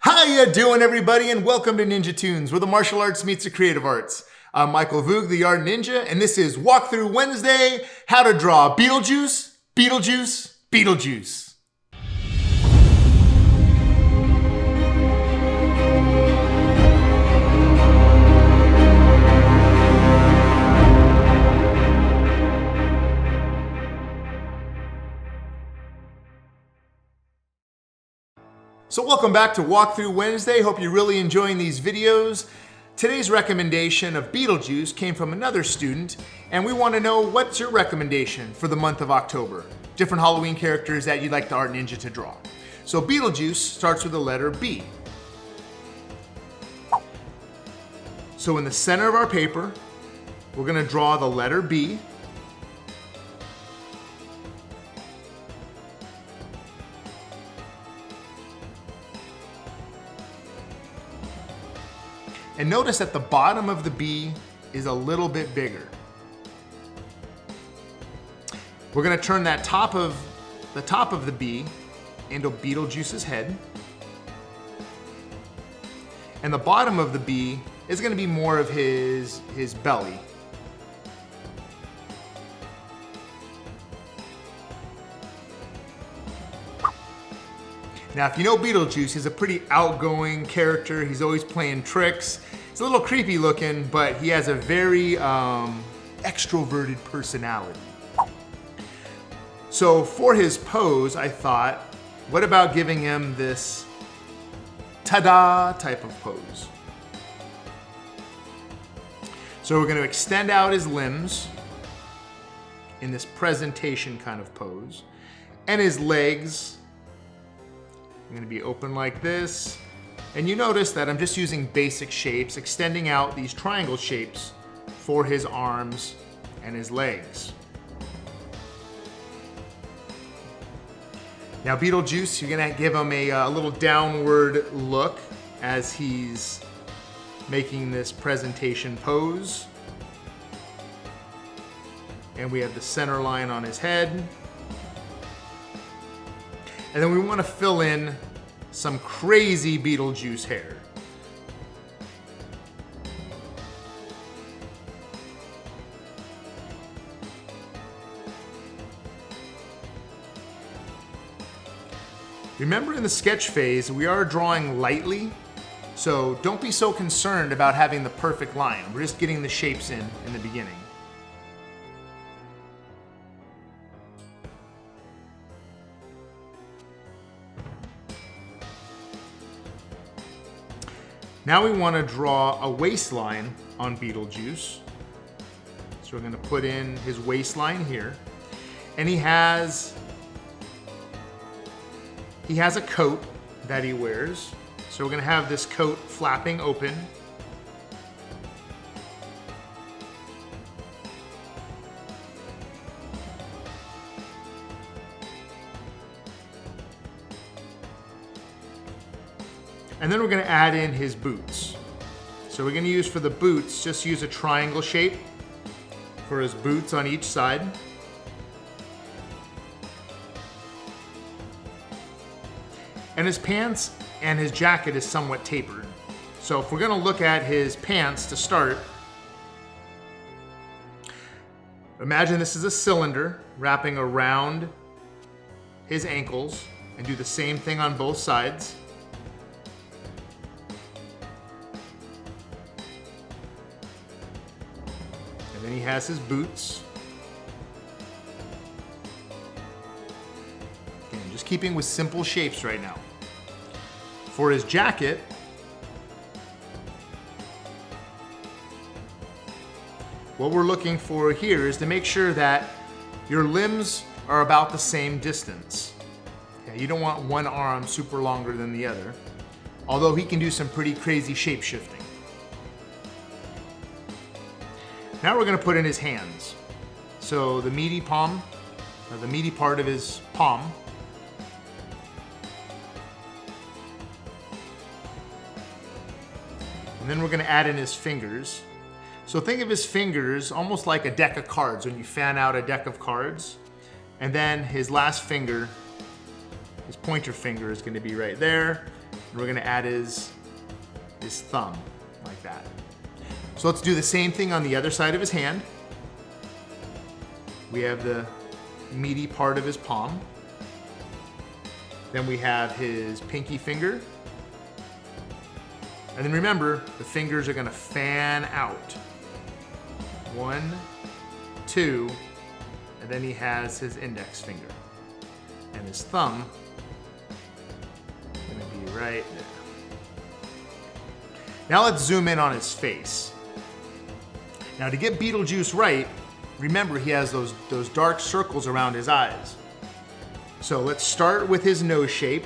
How you doing, everybody, and welcome to NinjaToons, where the martial arts meets the creative arts. I'm Michael Voog, the Art Ninja, and this is Walk-Thru Wednesday, how to draw Beetlejuice, Beetlejuice, Beetlejuice. So welcome back to Walk-Thru Wednesday. Hope you're really enjoying these videos. Today's recommendation of Beetlejuice came from another student, and we want to know what's your recommendation for the month of October. Different Halloween characters that you'd like the Art Ninja to draw. So Beetlejuice starts with the letter B. So in the center of our paper, we're going to draw the letter B. And notice that the bottom of the B is a little bit bigger. We're gonna turn that top of the B into Beetlejuice's head. And the bottom of the B is gonna be more of his belly. Now, if you know Beetlejuice, he's a pretty outgoing character. He's always playing tricks. He's a little creepy looking, but he has a very extroverted personality. So for his pose, I thought, what about giving him this ta-da type of pose? So we're going to extend out his limbs in this presentation kind of pose, and his legs are going to be open like this. And you notice that I'm just using basic shapes, extending out these triangle shapes for his arms and his legs. Now Beetlejuice, you're going to give him a little downward look as he's making this presentation pose. And we have the center line on his head. And then we want to fill in some crazy Beetlejuice hair. Remember, in the sketch phase, we are drawing lightly, so don't be so concerned about having the perfect line. We're just getting the shapes in the beginning. Now we want to draw a waistline on Beetlejuice. So we're going to put in his waistline here. And he has a coat that he wears. So we're going to have this coat flapping open. And then we're going to add in his boots. So we're going to use, for the boots, just use a triangle shape for his boots on each side. And his pants and his jacket is somewhat tapered. So if we're going to look at his pants to start, imagine this is a cylinder wrapping around his ankles, and do the same thing on both sides. And then he has his boots. Again, just keeping with simple shapes right now. For his jacket, what we're looking for here is to make sure that your limbs are about the same distance. Okay, you don't want one arm super longer than the other, although he can do some pretty crazy shape shifting. Now we're going to put in his hands. So the meaty palm, or the meaty part of his palm. And then we're going to add in his fingers. So think of his fingers almost like a deck of cards when you fan out a deck of cards. And then his last finger, his pointer finger, is going to be right there. And we're gonna add his thumb, like that. So let's do the same thing on the other side of his hand. We have the meaty part of his palm. Then we have his pinky finger. And then remember, the fingers are gonna fan out. 1, 2, and then he has his index finger. And his thumb is gonna be right there. Now let's zoom in on his face. Now to get Beetlejuice right, remember he has those dark circles around his eyes. So let's start with his nose shape.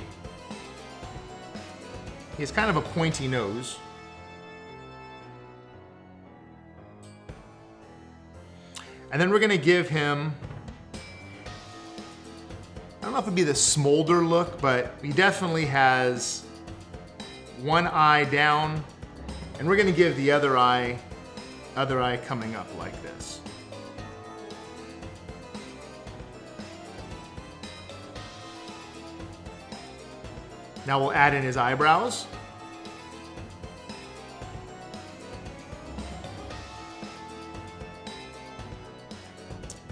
He has kind of a pointy nose. And then we're gonna give him, I don't know if it'd be the smolder look, but he definitely has one eye down, and we're gonna give the other eye coming up like this. Now we'll add in his eyebrows.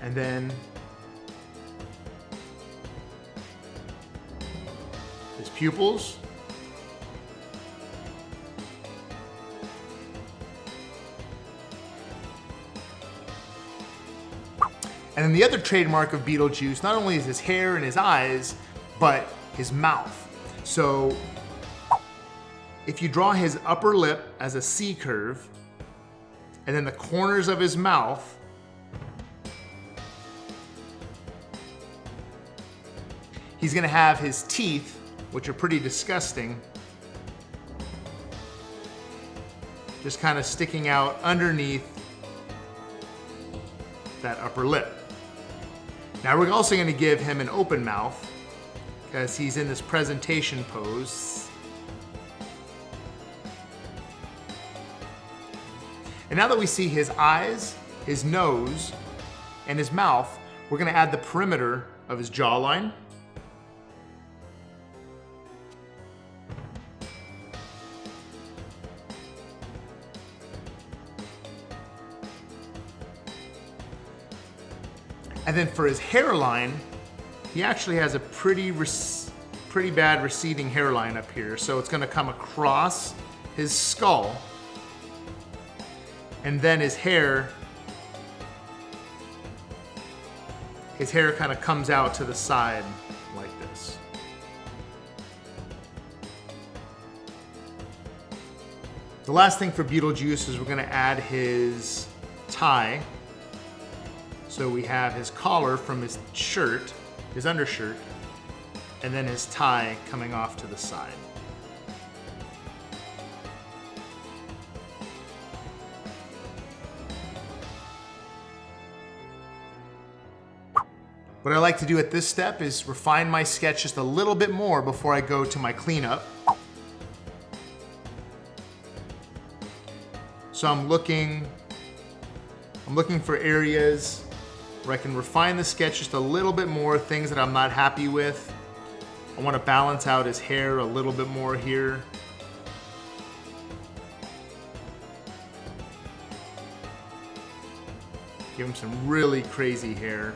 And then his pupils. And then the other trademark of Beetlejuice, not only is his hair and his eyes, but his mouth. So if you draw his upper lip as a C curve, and then the corners of his mouth, he's gonna have his teeth, which are pretty disgusting, just kind of sticking out underneath that upper lip. Now we're also gonna give him an open mouth, because he's in this presentation pose. And now that we see his eyes, his nose, and his mouth, we're gonna add the perimeter of his jawline. And then for his hairline, he actually has a pretty bad receding hairline up here. So it's gonna come across his skull. And then his hair kind of comes out to the side like this. The last thing for Beetlejuice is we're gonna add his tie. So we have his collar from his shirt, his undershirt, and then his tie coming off to the side. What I like to do at this step is refine my sketch just a little bit more before I go to my cleanup. So I'm looking for areas where I can refine the sketch just a little bit more, things that I'm not happy with. I want to balance out his hair a little bit more here. Give him some really crazy hair.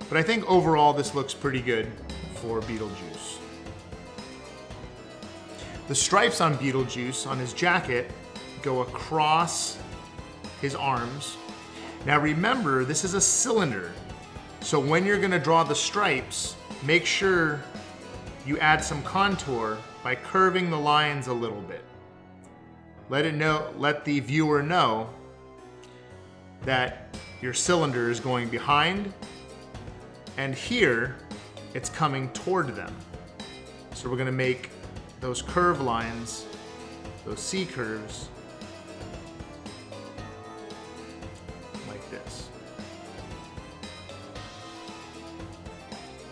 But I think overall this looks pretty good for Beetlejuice. The stripes on Beetlejuice, on his jacket, go across his arms. Now remember, this is a cylinder. So when you're gonna draw the stripes, make sure you add some contour by curving the lines a little bit. Let the viewer know that your cylinder is going behind, and here it's coming toward them. So we're gonna make those curve lines, those C curves, like this.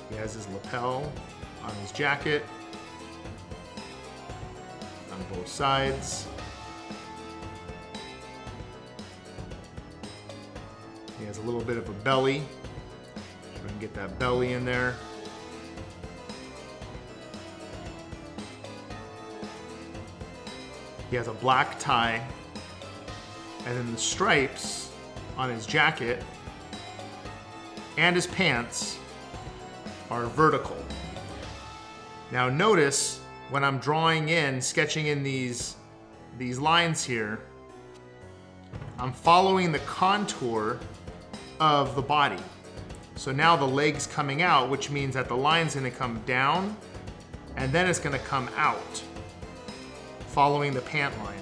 He has his lapel on his jacket, on both sides. He has a little bit of a belly, showing and get that belly in there. He has a black tie, and then the stripes on his jacket and his pants are vertical. Now notice when I'm drawing in, sketching in these lines here, I'm following the contour of the body. So now the leg's coming out, which means that the line's gonna come down and then it's gonna come out, following the pant line.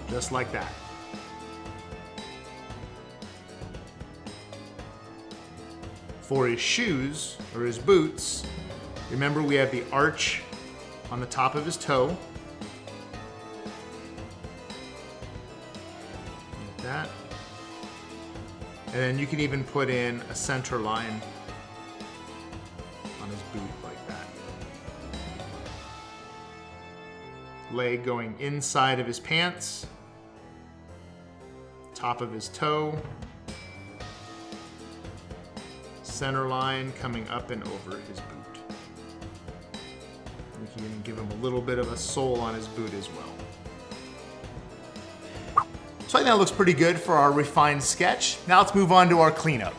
Just like that. For his shoes, or his boots, remember we have the arch on the top of his toe. Like that. And then you can even put in a center line on his boot like that. Leg going inside of his pants. Top of his toe, center line coming up and over his boot. We can even give him a little bit of a sole on his boot as well. So I think that looks pretty good for our refined sketch. Now let's move on to our cleanup.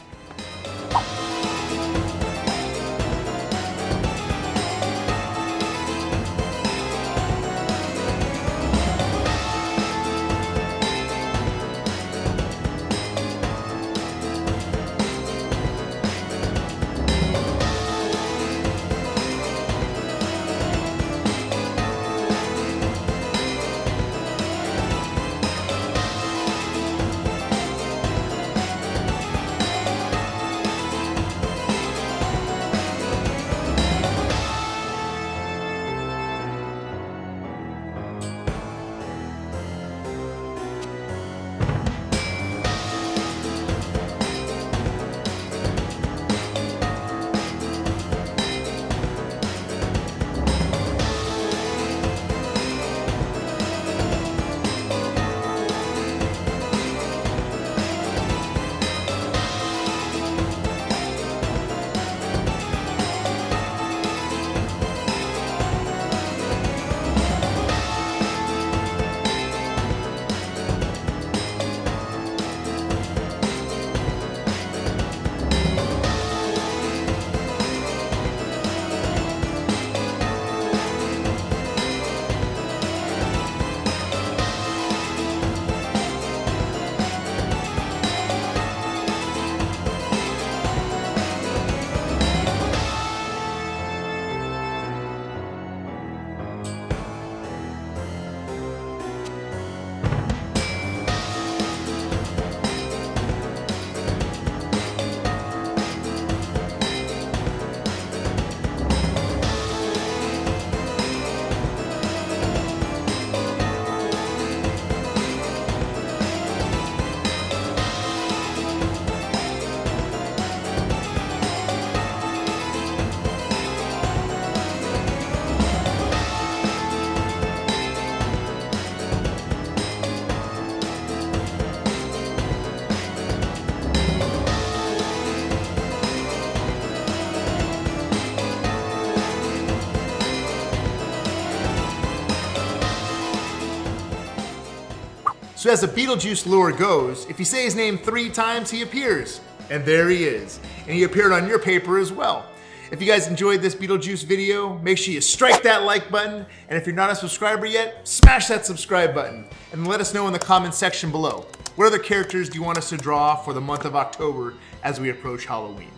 So as the Beetlejuice lure goes, if you say his name 3 times, he appears. And there he is. And he appeared on your paper as well. If you guys enjoyed this Beetlejuice video, make sure you strike that like button. And if you're not a subscriber yet, smash that subscribe button. And let us know in the comments section below. What other characters do you want us to draw for the month of October as we approach Halloween?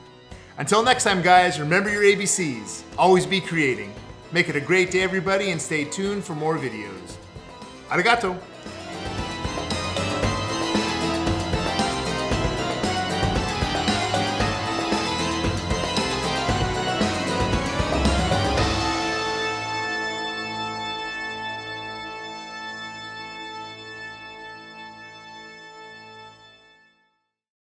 Until next time, guys, remember your ABCs. Always be creating. Make it a great day, everybody, and stay tuned for more videos. Arigato.